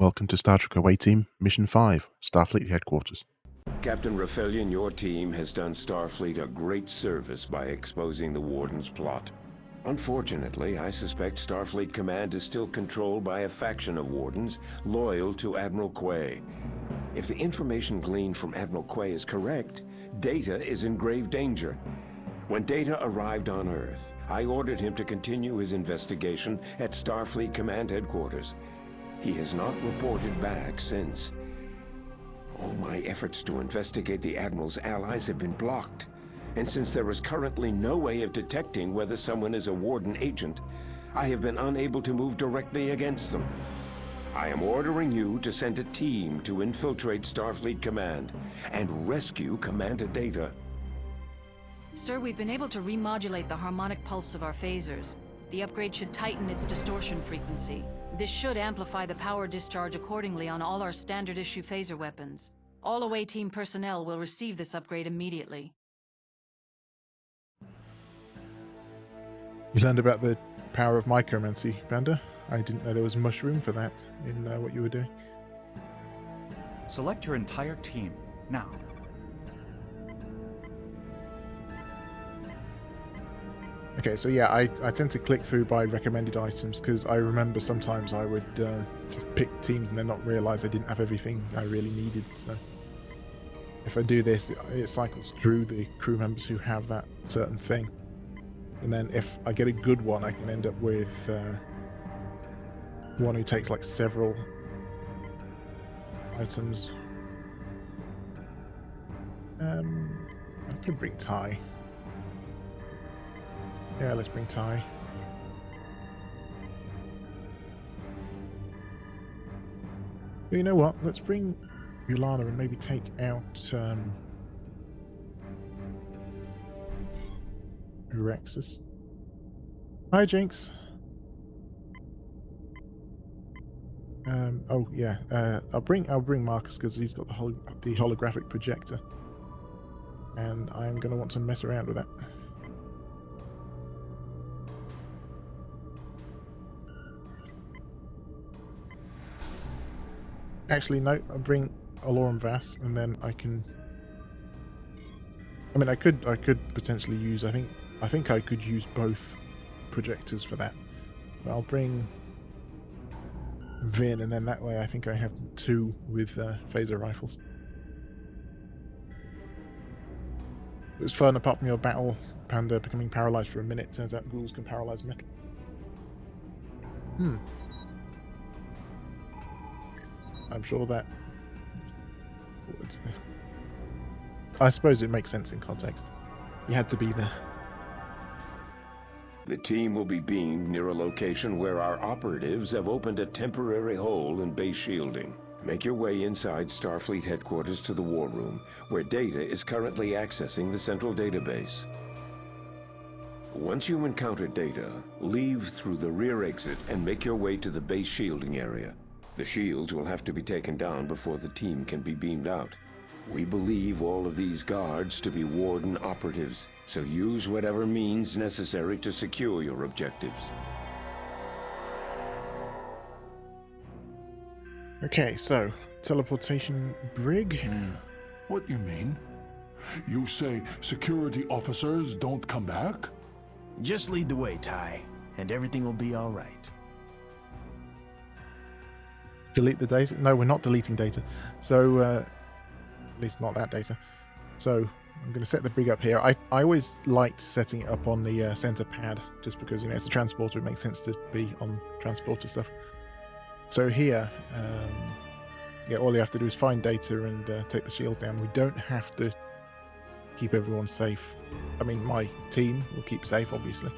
Welcome to Star Trek Away Team, Mission 5, Starfleet Headquarters. Captain Raffelian, your team has done Starfleet a great service by exposing the Warden's plot. Unfortunately, I suspect Starfleet Command is still controlled by a faction of Wardens loyal to Admiral Quay. If the information gleaned from Admiral Quay is correct, Data is in grave danger. When Data arrived on Earth, I ordered him to continue his investigation at Starfleet Command Headquarters. He has not reported back since. All my efforts to investigate the Admiral's allies have been blocked. And since there is currently no way of detecting whether someone is a Warden agent, I have been unable to move directly against them. I am ordering you to send a team to infiltrate Starfleet Command and rescue Commander Data. Sir, we've been able to remodulate the harmonic pulse of our phasers. The upgrade should tighten its distortion frequency. This should amplify the power discharge accordingly on all our standard-issue phaser weapons. All away team personnel will receive this upgrade immediately. You learned about the power of micromancy, Banda. I didn't know there was mushroom for that in what you were doing. Select your entire team, now. Okay, so yeah, I tend to click through by recommended items because I remember sometimes I would just pick teams and then not realise I didn't have everything I really needed. So if I do this, it cycles through the crew members who have that certain thing. And then if I get a good one, I can end up with one who takes like several items. I could bring Ty. Yeah, let's bring Ty. But you know what? Let's bring Yulana and maybe take out Rexus. Hi, Jinx. Oh yeah. I'll bring Marcus because he's got the holographic projector, and I'm gonna want to mess around with that. Actually, no. I'll bring Alorum Vass, and then I can. I mean, I could potentially use. I think I could use both projectors for that. But I'll bring Vin, and then that way I think I have two with phaser rifles. It was fun, apart from your battle Panda becoming paralyzed for a minute. Turns out ghouls can paralyze metal. I'm sure that... I suppose it makes sense in context. You had to be there. The team will be beamed near a location where our operatives have opened a temporary hole in base shielding. Make your way inside Starfleet Headquarters to the War Room, where Data is currently accessing the central database. Once you encounter Data, leave through the rear exit and make your way to the base shielding area. The shields will have to be taken down before the team can be beamed out. We believe all of these guards to be Warden operatives, so use whatever means necessary to secure your objectives. Okay, so teleportation brig. What you mean? You say security officers don't come back? Just lead the way, Ty, and everything will be all right. Delete the data? No, we're not deleting data. So, at least not that data. So, I'm going to set the brig up here. I always liked setting it up on the center pad, just because, you know, it's a transporter. It makes sense to be on transporter stuff. So here, yeah, all you have to do is find Data and take the shield down. We don't have to keep everyone safe. I mean, my team will keep safe, obviously.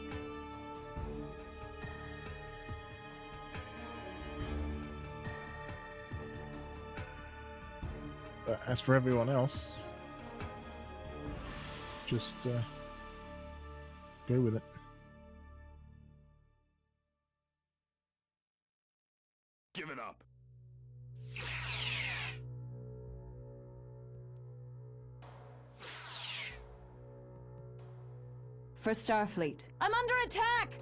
But as for everyone else, just go with it. Give it up. For Starfleet. I'm under attack!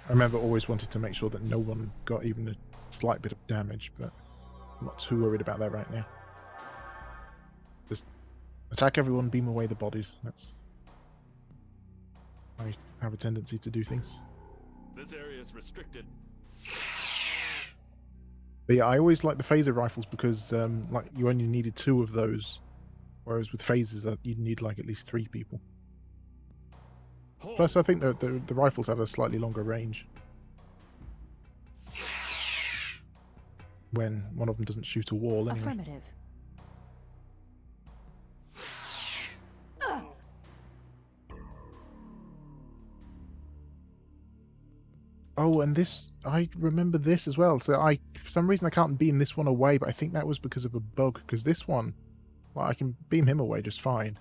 I remember always wanted to make sure that no one got even a slight bit of damage, but I'm not too worried about that right now. Just attack everyone, beam away the bodies. That's... I have a tendency to do things. This area is restricted. But yeah, I always like the phaser rifles because like you only needed 2 of those, whereas with phasers you'd need like at least 3 people. Plus, I think the rifles have a slightly longer range when one of them doesn't shoot a wall anyway. Affirmative. Oh, and this, I remember this as well. So for some reason I can't beam this one away, but I think that was because of a bug, because this one, well, I can beam him away just fine.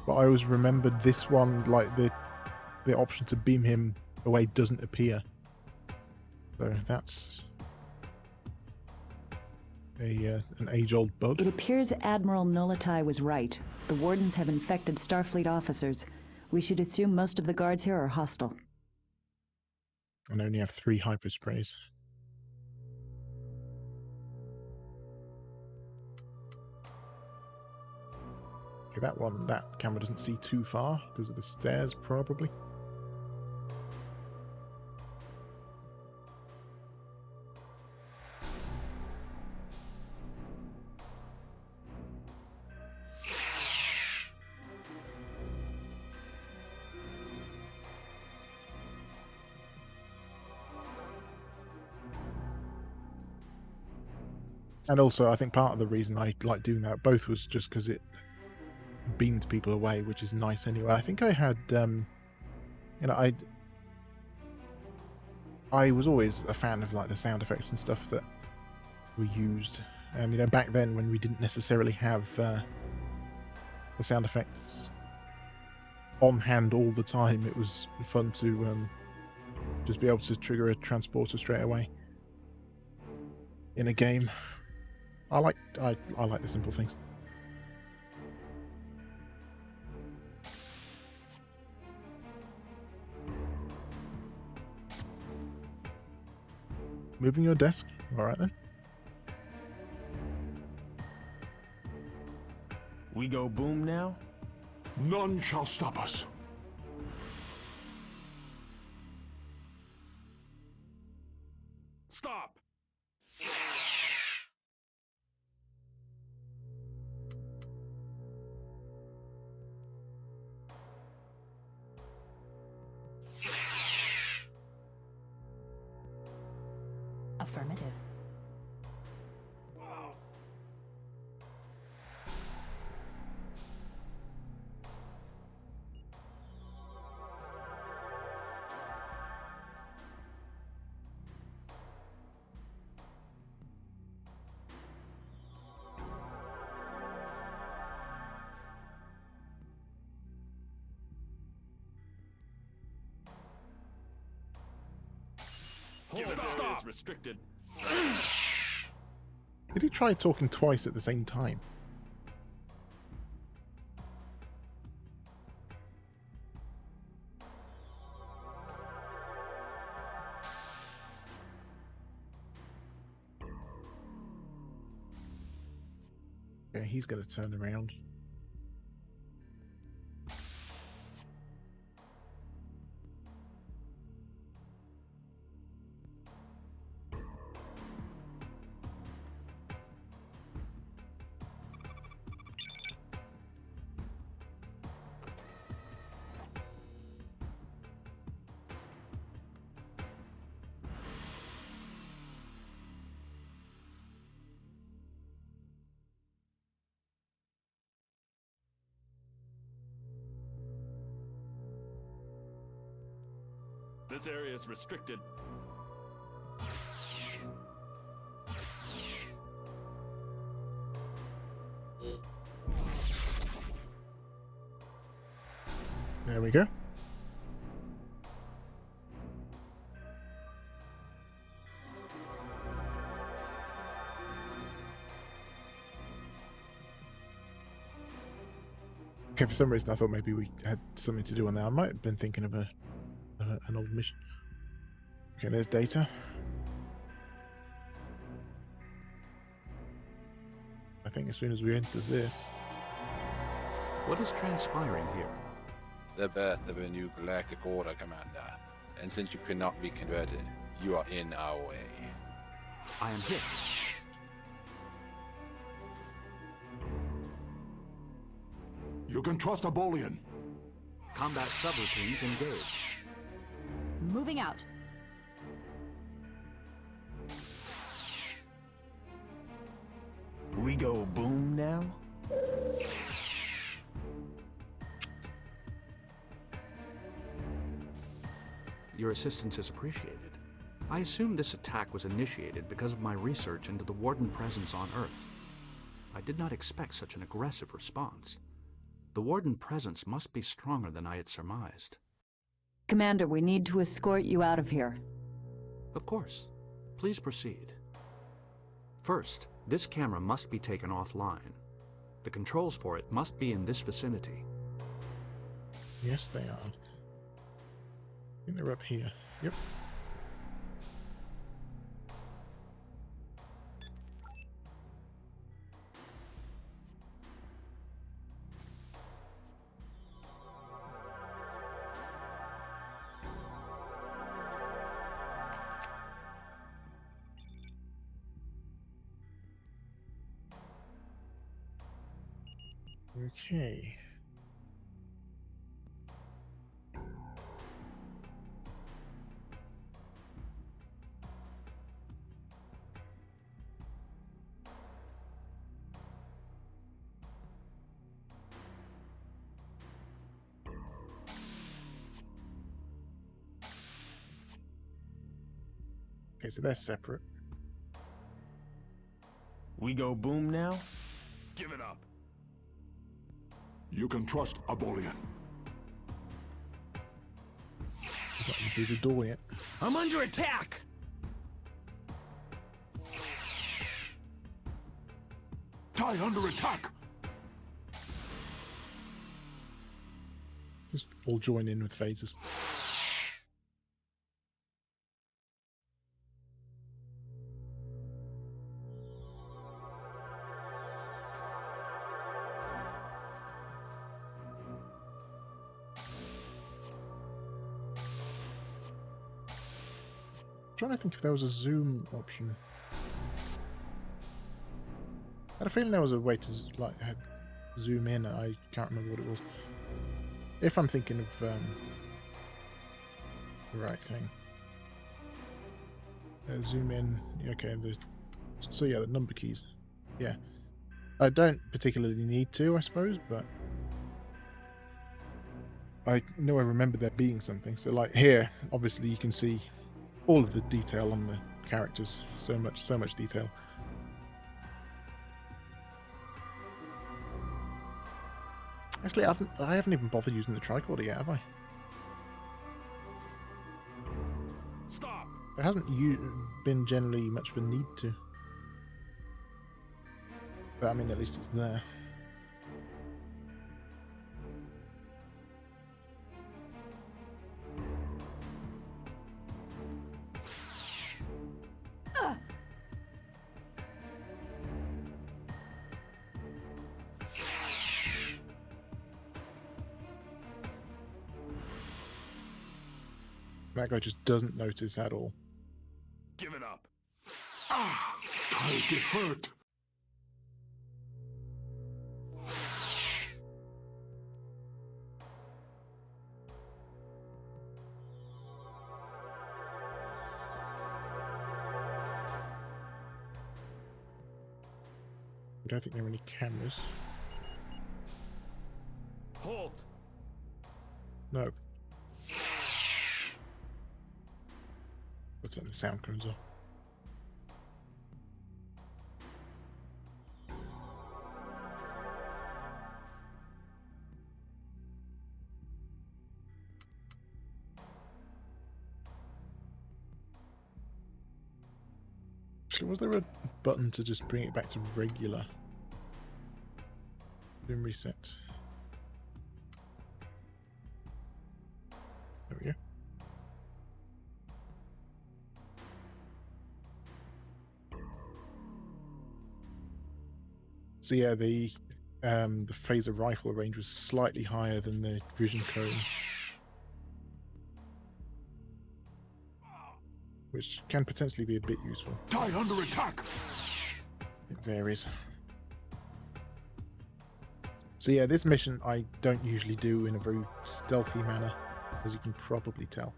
But I always remembered this one, like the option to beam him away doesn't appear. So that's an age-old bug. It appears Admiral Nolatai was right. The Wardens have infected Starfleet officers. We should assume most of the guards here are hostile. And only have 3 hypersprays. Okay, that camera doesn't see too far because of the stairs, probably. And also, I think part of the reason I like doing that both was just because it beamed people away, which is nice anyway. I think I had, I was always a fan of like the sound effects and stuff that were used. Back then when we didn't necessarily have the sound effects on hand all the time, it was fun to just be able to trigger a transporter straight away in a game. I like the simple things. Moving your desk. All right then. We go boom now? None shall stop us. Stop! Affirmative. Stop! Is restricted. Did he try talking twice at the same time? Okay, he's going to turn around. This area is restricted. There we go. Okay, for some reason I thought maybe we had something to do on that. I might have been thinking of an old mission. Okay, there's data. I think as soon as we enter this... What is transpiring here? The birth of a new galactic order, Commander. And since you cannot be converted, you are in our way. I am here. You can trust a Bolian. Combat subroutines engaged. Moving out. We go boom now? Your assistance is appreciated. I assume this attack was initiated because of my research into the Warden presence on Earth. I did not expect such an aggressive response. The Warden presence must be stronger than I had surmised. Commander, we need to escort you out of here. Of course. Please proceed. First, this camera must be taken offline. The controls for it must be in this vicinity. Yes, they are. I think they're up here. Yep. Okay. Okay, so they're separate. We go boom now? Give it up. You can trust a Bolian. He's not even through the door yet. I'm under attack! TIE under attack! Just all join in with phasers. Trying to think if there was a zoom option. I had a feeling there was a way to zoom in. I can't remember what it was. If I'm thinking of the right thing. Zoom in. Okay, so yeah, the number keys. Yeah. I don't particularly need to, I suppose, but I know I remember there being something. So like here, obviously you can see all of the detail on the characters. So much detail. Actually, I haven't even bothered using the tricorder yet, have I? Stop. There hasn't been generally much of a need to. But I mean, at least it's there. That guy just doesn't notice at all. Give it up. Ah! I get hurt! I don't think there are any cameras. Halt. No. But then the sound comes off. Actually, was there a button to just bring it back to regular? Then reset. There we go. So yeah, the phaser rifle range was slightly higher than the vision cone, which can potentially be a bit useful. TIE under attack! It varies. So yeah, this mission I don't usually do in a very stealthy manner, as you can probably tell.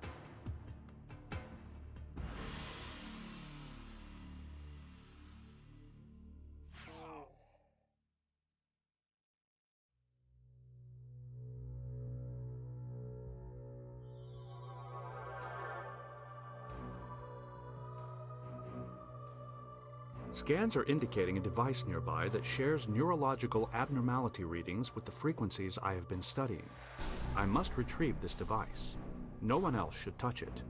Scans are indicating a device nearby that shares neurological abnormality readings with the frequencies I have been studying. I must retrieve this device. No one else should touch it.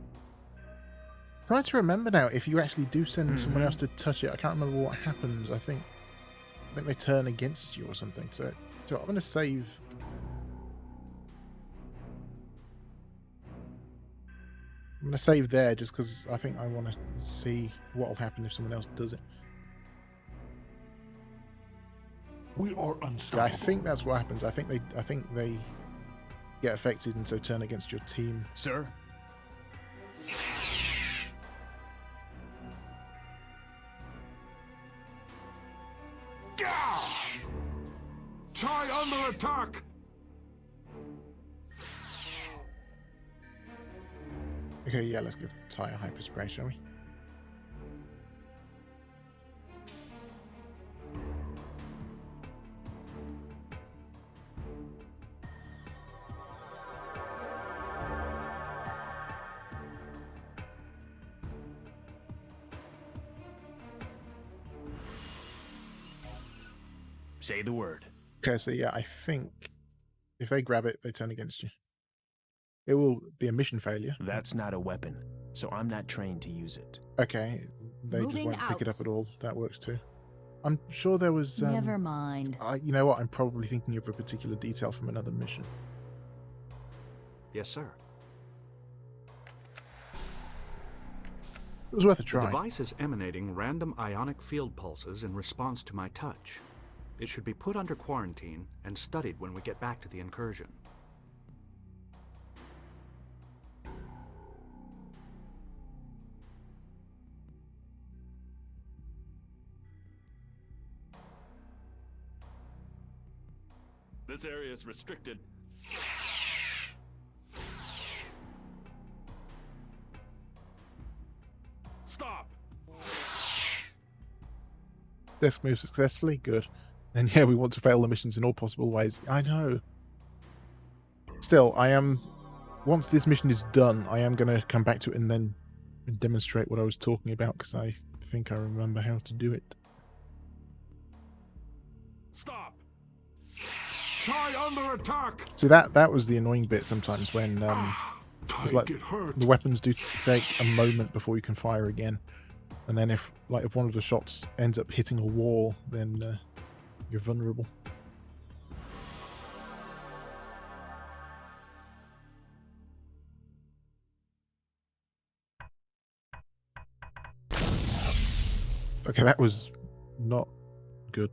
Trying to remember now, if you actually do send someone else to touch it, I can't remember what happens. I think they turn against you or something. So I'm going to save. I'm going to save there just because I think I want to see what will happen if someone else does it. We are unstoppable. Yeah, I think that's what happens. I think they get affected and so turn against your team. Sir? TIE under attack! Okay, yeah, let's give Ty a hyperspray, shall we? Say the word. Okay, so yeah, I think if they grab it, they turn against you. It will be a mission failure. That's not a weapon, so I'm not trained to use it. Okay, they just won't pick it up at all. That works too. I'm sure there was... Never mind. You know what? I'm probably thinking of a particular detail from another mission. Yes, sir. It was worth a The try. device is emanating random ionic field pulses in response to my touch. It should be put under quarantine and studied when we get back to the incursion. This area is restricted. Stop! Desk move successfully. Good. And yeah, we want to fail the missions in all possible ways. I know. Still, I am... Once this mission is done, I am going to come back to it and then demonstrate what I was talking about, because I think I remember how to do it. Stop! TIE under attack! See, that was the annoying bit sometimes when... TIE it's like get hurt. the weapons do take a moment before you can fire again. And then if one of the shots ends up hitting a wall, then you're vulnerable. Okay, that was not good.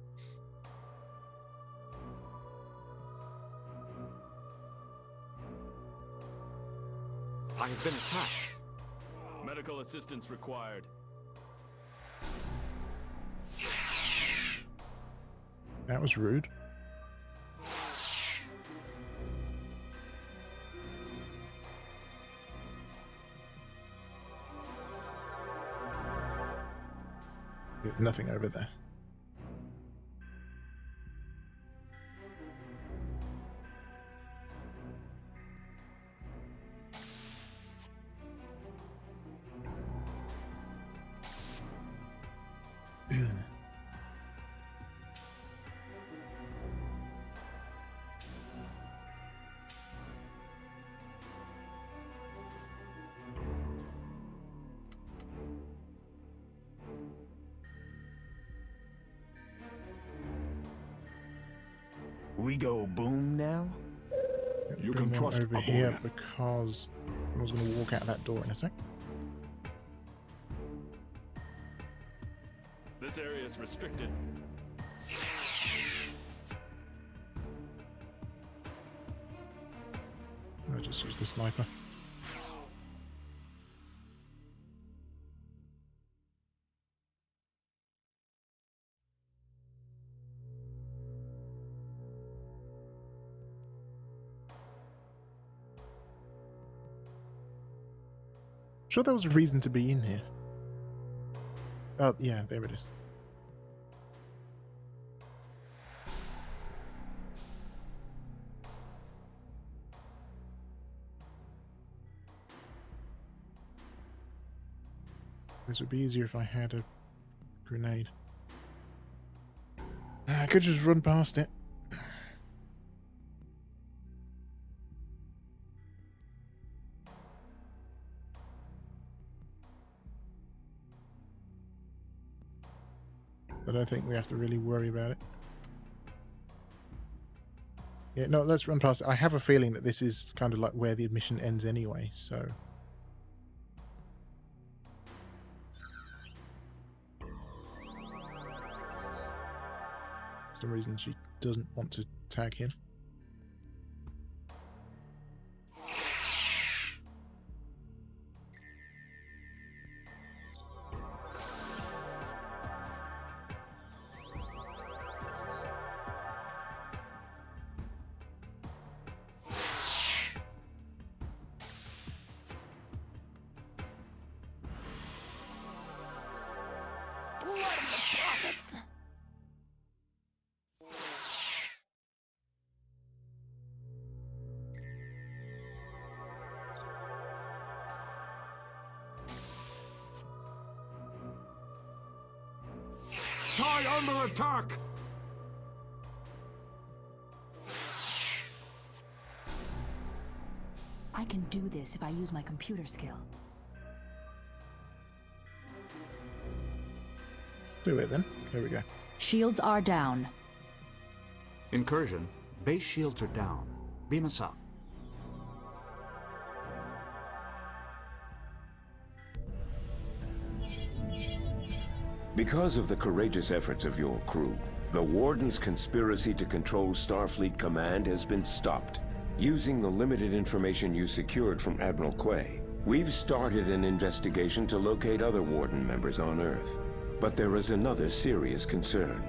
I have been attacked. Medical assistance required. That was rude. There's nothing over there. We go boom now? You Bring can them trust over a here boy. because I was going to walk out that door in a sec. This area is restricted. I just use the sniper. I'm sure there was a reason to be in here. Oh, yeah, there it is. This would be easier if I had a grenade. I could just run past it. I don't think we have to really worry about it. Yeah, no, let's run past it. I have a feeling that this is kind of like where the mission ends anyway, so... For some reason she doesn't want to tag him. TIE under attack! I can do this if I use my computer skill. Do it then. There we go. Shields are down. Incursion. Base shields are down. Beam us up. Because of the courageous efforts of your crew, the Warden's conspiracy to control Starfleet Command has been stopped. Using the limited information you secured from Admiral Quay, we've started an investigation to locate other Warden members on Earth. But there is another serious concern.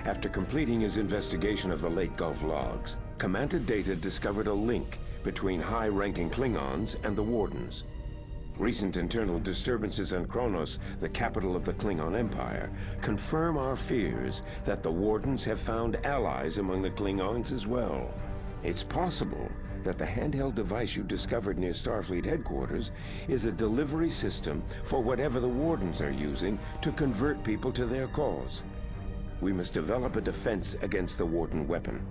After completing his investigation of the Lake Gulf logs, Commander Data discovered a link between high-ranking Klingons and the Wardens. Recent internal disturbances on Kronos, the capital of the Klingon Empire, confirm our fears that the Wardens have found allies among the Klingons as well. It's possible that the handheld device you discovered near Starfleet Headquarters is a delivery system for whatever the Wardens are using to convert people to their cause. We must develop a defense against the Warden weapon.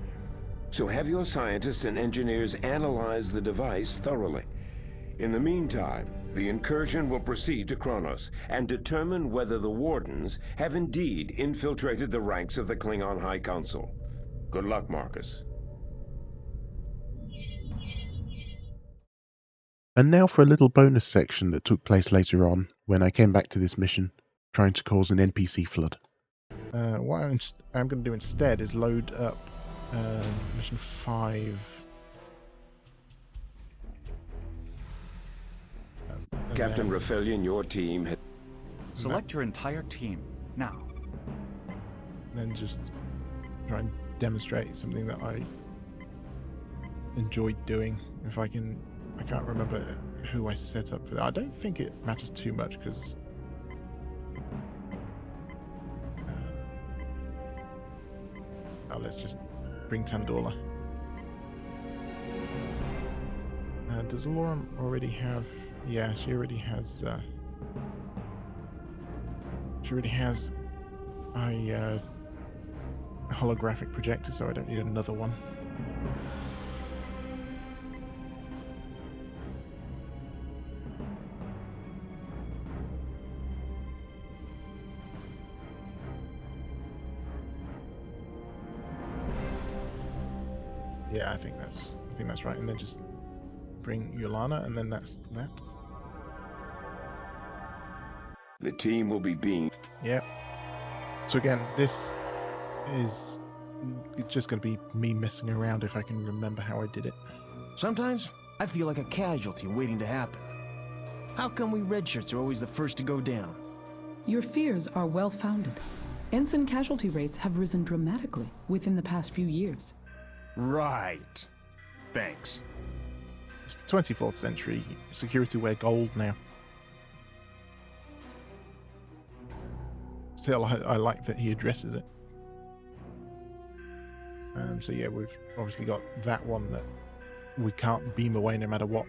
So have your scientists and engineers analyze the device thoroughly. In the meantime, the incursion will proceed to Kronos and determine whether the Wardens have indeed infiltrated the ranks of the Klingon High Council. Good luck, Marcus. And now for a little bonus section that took place later on when I came back to this mission, trying to cause an NPC flood. What I'm going to do instead is load up Mission 5. Captain Raffelian, your team has... Select your entire team, now. Then just try and demonstrate something that I enjoyed doing. If I can... I can't remember who I set up for that. I don't think it matters too much, because... let's just bring Tandola. Does Lauren already have... Yeah, she already has... a holographic projector, so I don't need another one. Yeah, I think that's right. And then just bring Yolana, and then that's that. The team will be being... Yep. So again, this is just going to be me messing around if I can remember how I did it. Sometimes I feel like a casualty waiting to happen. How come we redshirts are always the first to go down? Your fears are well-founded. Ensign casualty rates have risen dramatically within the past few years. Right. Thanks. It's the 24th century. Security wear gold now. Still, I like that he addresses it. So yeah, we've obviously got that one that we can't beam away no matter what,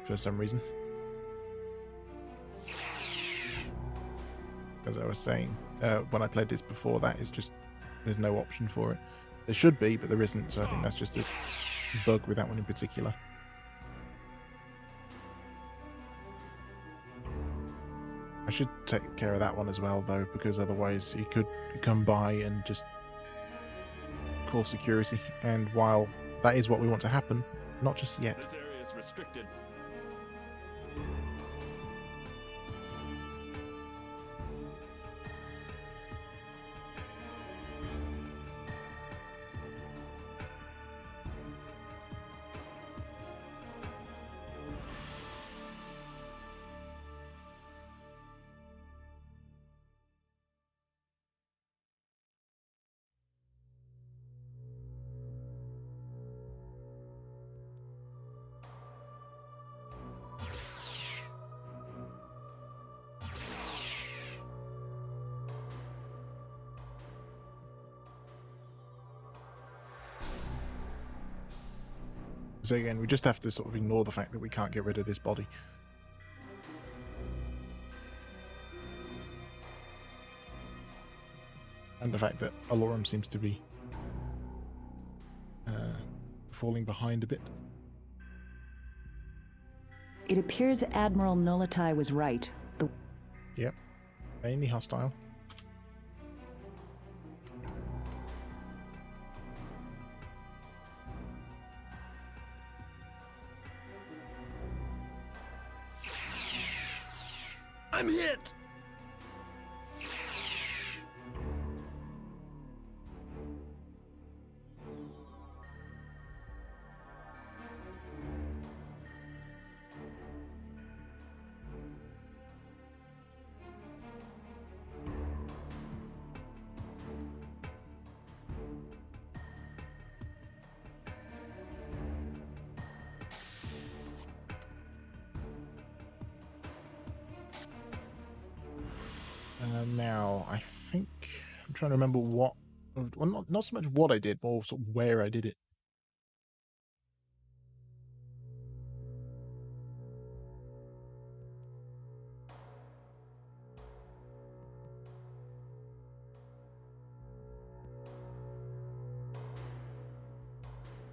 for some reason. As I was saying, when I played this before, that is just, there's no option for it. There should be, but there isn't, so I think that's just a bug with that one in particular. I should take care of that one as well, though, because otherwise he could come by and just call security. And while that is what we want to happen, not just yet. This area is restricted. So again, we just have to sort of ignore the fact that we can't get rid of this body. And the fact that Alorum seems to be falling behind a bit. It appears Admiral Nolatai was right. Yep. Mainly hostile. I'm hit! Now, I think I'm trying to remember what, well, not so much what I did, more sort of where I did it.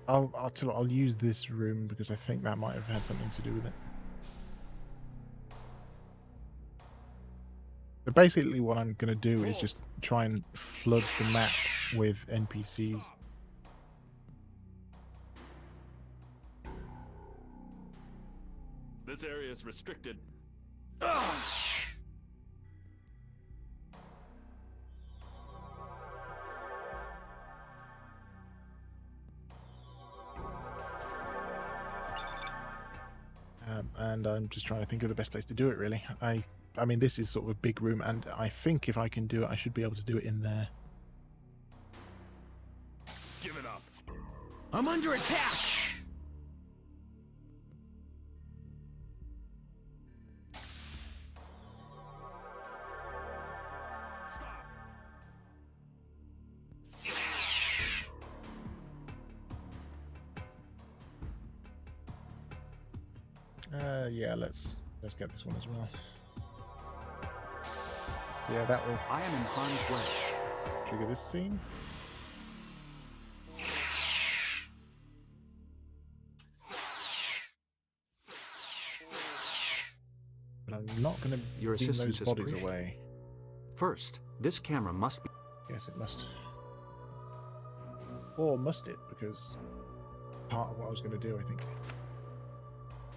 I'll use this room because I think that might have had something to do with it. But basically what I'm going to do is just try and flood the map with NPCs. This area is restricted. And I'm just trying to think of the best place to do it, really. I mean, this is sort of a big room, and I think if I can do it, I should be able to do it in there. Give it up. I'm under attack! Yeah, let's get this one as well. So yeah, that will. I am in harm's way. Trigger this scene. But I'm not going to Your beam assistance those is bodies appreciated. away. First, this camera must be... Yes, it must. Or must it? Because part of what I was going to do, I think.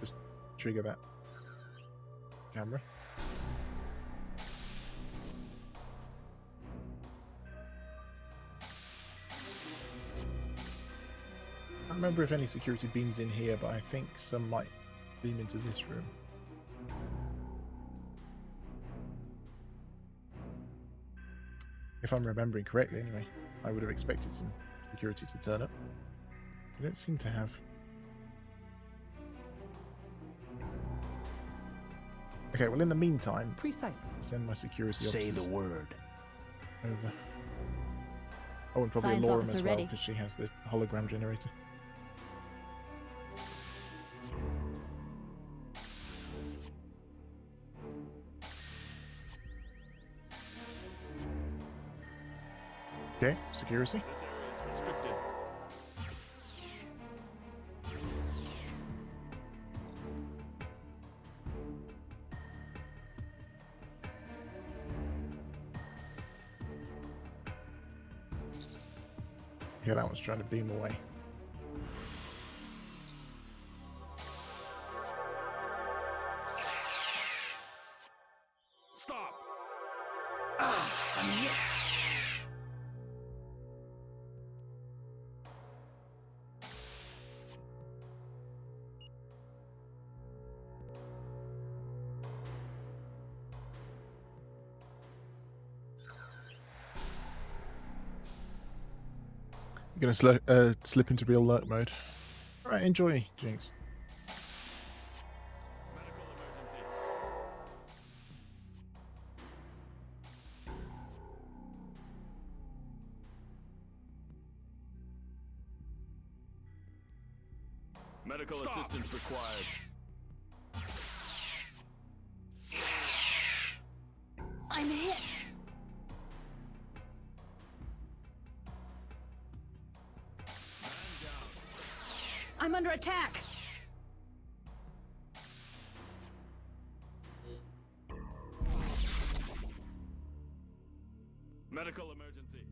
Just trigger that camera. remember if any security beams in here, but I think some might beam into this room. If I'm remembering correctly, anyway. I would have expected some security to turn up. They don't seem to have. Okay, well, in the meantime, Precisely. send my security Say officers the word. over. Oh, and probably Science Laura officer as well, ready. because she has the hologram generator. Okay, security. This area is restricted. Yeah, that one's trying to beam away. Stop! You're gonna slip into real lurk mode. Alright, enjoy, Jinx. Medical assistance required. I'm hit. I'm under attack. Medical emergency.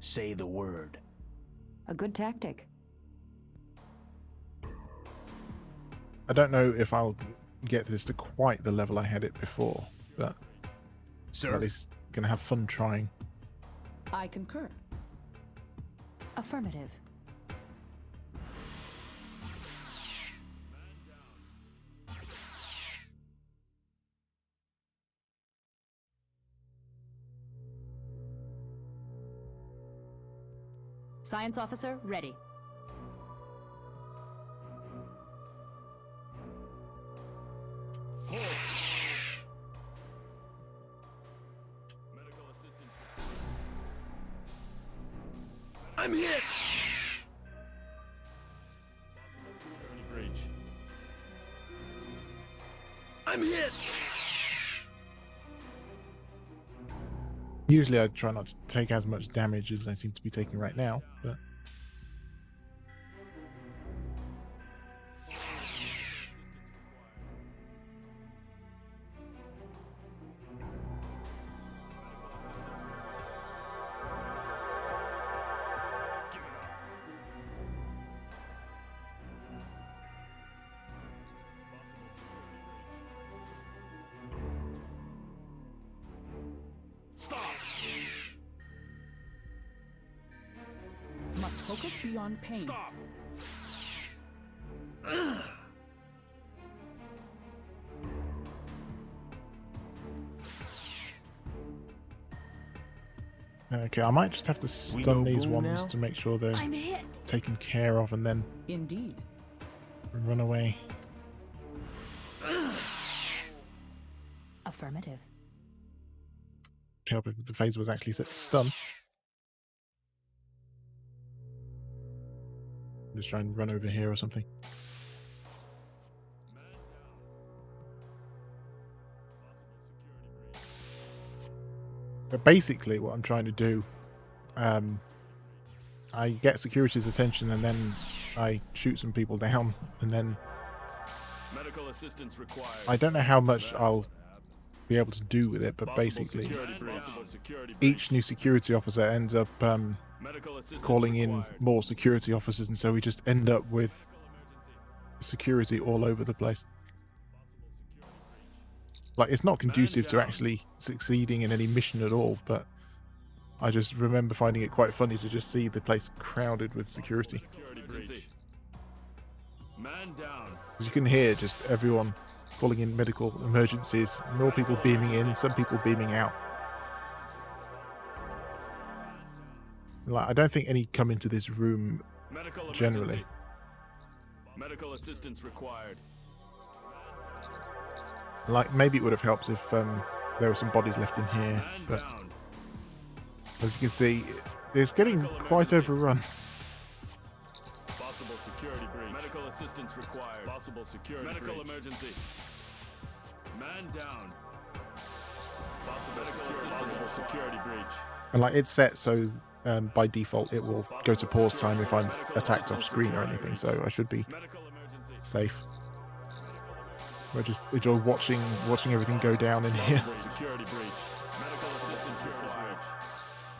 Say the word. A good tactic. I don't know if I'll get this to quite the level I had it before, but Sir. at least gonna have fun trying. I concur. Affirmative. Science officer, ready. Medical assistance required. I'm hit! Possible security breach. I'm hit! Usually I try not to take as much damage as I seem to be taking right now, but Must focus beyond pain. Stop! okay, I might just have to stun these boom ones now? to make sure they're I'm hit. taken care of and then Indeed. run away. Affirmative. Help if the phase was actually set to stun. Just try and run over here or something. But basically what I'm trying to do, I get security's attention and then I shoot some people down and then Medical assistance required. I don't know how much I'll be able to do with it, but Possible basically security breach. Possible security each new security officer ends up Medical assistance calling in required. more security officers, and so we just end up with security all over the place. Like, it's not conducive to actually succeeding in any mission at all, but I just remember finding it quite funny to just see the place crowded with security. Security breach. Man down. As you can hear, just everyone calling in medical emergencies, more people beaming in, some people beaming out. Like, I don't think any come into this room Medical generally. emergency. Medical assistance required. Like, maybe it would have helped if there were some bodies left in here, Man but down. as you can see, it's getting quite overrun. Possible security breach. Medical assistance required. Possible security medical breach. Emergency. Man down. Possible security breach. And like, it's set so by default it will go to pause time if I'm attacked off screen or anything, so I should be safe. We're just watching everything go down in here. Security breach. Medical assistance required.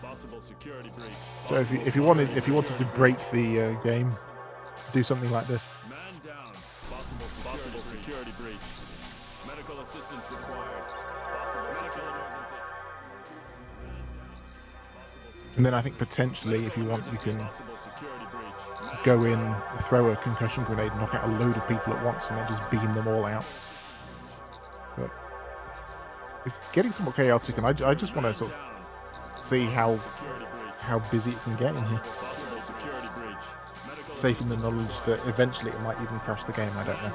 Possible security breach. So if you wanted to break the game, do something like this. Man down. Possible security breach. Medical assistance required. Possible medical emergency. And then I think potentially, if you want, you can Possible security breach. go in, throw a concussion grenade, knock out a load of people at once, and then just beam them all out. But it's getting somewhat chaotic, and I just want to sort of see how busy it can get in here. Possible security breach. Safe in the knowledge that eventually it might even crash the game, I don't know.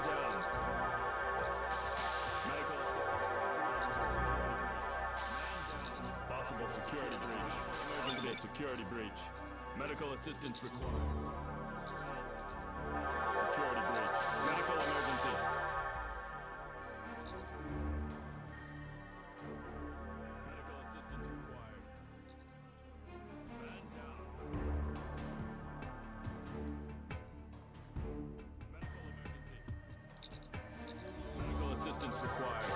Possible security breach. Emergency security breach. Medical assistance required. Security breach. Medical emergency. Medical assistance required. Man down. Medical emergency. Medical assistance required.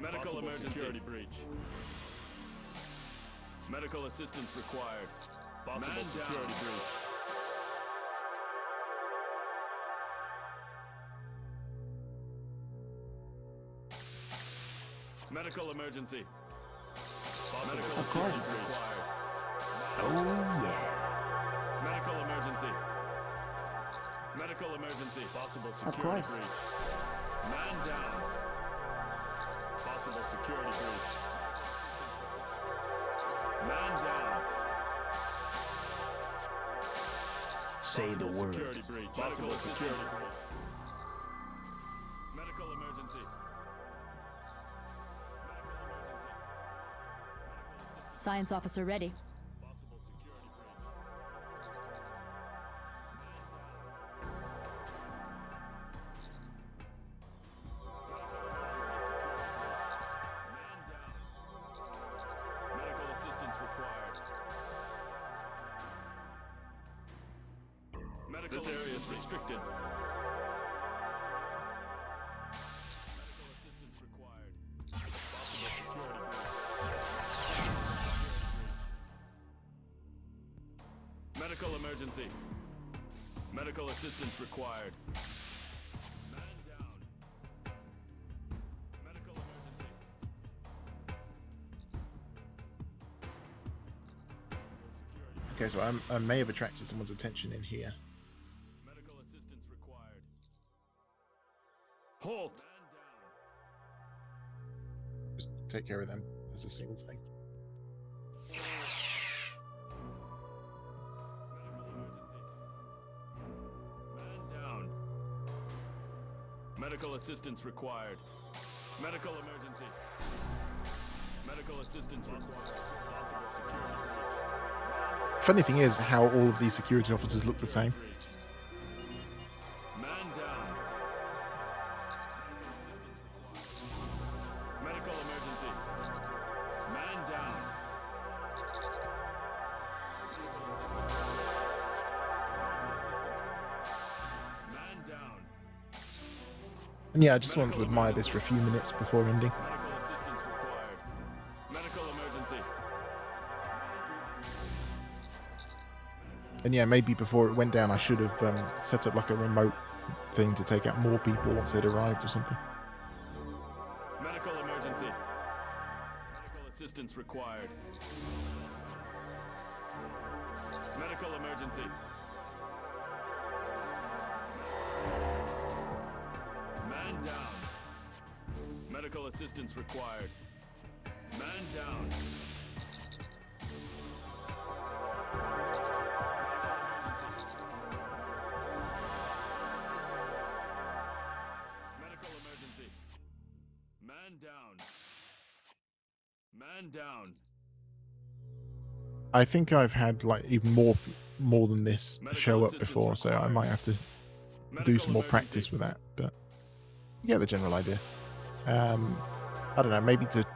Medical emergency. Security breach. Medical assistance required. Possible security breach. Medical emergency. Medical Of course. security required. Oh, yeah. Medical emergency. Medical emergency. Possible security course. breach. Man down. Possible security breach. Man down. Say the Possible word. security breach. Possible security breach. Medical emergency. Science officer ready. Possible security breach. Man down. Medical assistance required. Medical this area is restricted. Medical assistance required. Possible security breach. Medical emergency. Medical assistance required. Man down. Medical emergency. Okay, so I may have attracted someone's attention in here. Medical assistance required. Halt! Just take care of them as a single thing. Man down. Medical assistance required. Medical emergency. Medical assistance required. Possible security Funny thing is how all of these security officers look the same. breach. Man down. Medical emergency. Man down. Man down. And yeah, I just wanted to admire this for a few minutes before ending. Medical assistance required. Medical emergency. And yeah, maybe before it went down, I should have set up like a remote thing to take out more people once they'd arrived or something. Medical emergency. assistance required. Medical emergency. Man down. Medical assistance required. Man down. Medical emergency. Man down. Man down. I think I've had like even more than this show up before, so I might have to do some more practice with that. But you get the general idea. I don't know. Maybe to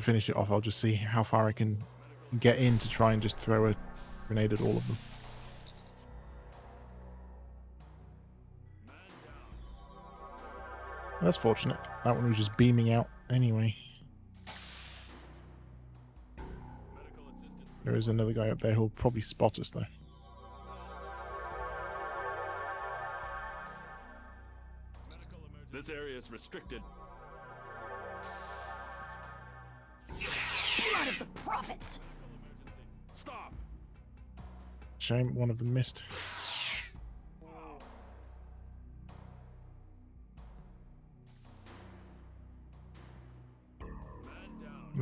finish it off, I'll just see how far I can get in to try and just throw a grenade at all of them. That's fortunate. That one was just beaming out anyway. There is another guy up there who'll probably spot us though. This area is restricted. Blood of the prophets! Stop! Shame one of them missed.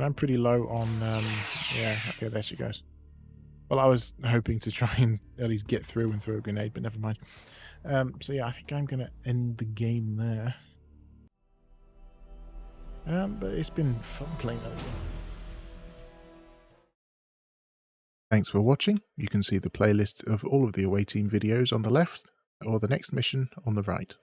I'm pretty low on, yeah, okay, there she goes. Well, I was hoping to try and at least get through and throw a grenade, but never mind. So yeah, I think I'm going to end the game there. But it's been fun playing that game. Thanks for watching. You can see the playlist of all of the away team videos on the left, or the next mission on the right.